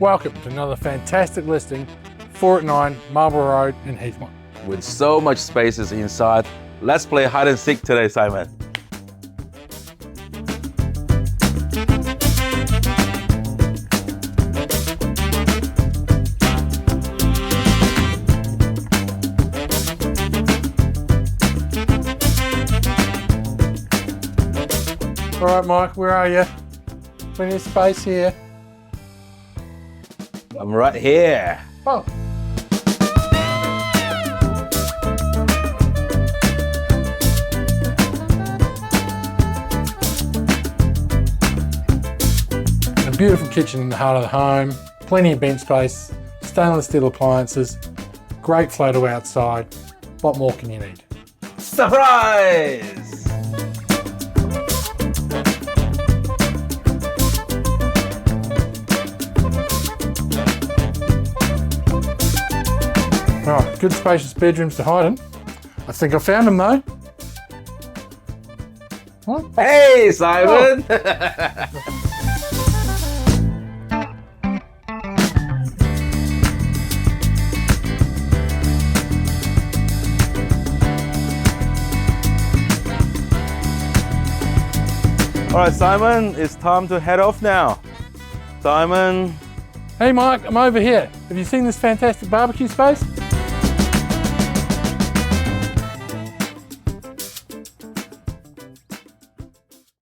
Welcome to another fantastic listing, 4 at 9 Marlborough Road in Heathmont. With so much spaces inside, let's play hide and seek today, Simon. All right, Mike, where are you? Plenty of space here. I'm right here. Oh. A beautiful kitchen in the heart of the home, plenty of bench space, stainless steel appliances, great flow to outside. What more can you need? Surprise! Right, good spacious bedrooms to hide in. I think I found them though. What? Hey, Simon! All right, Simon, it's time to head off now. Simon. Hey Mike, I'm over here. Have you seen this fantastic barbecue space?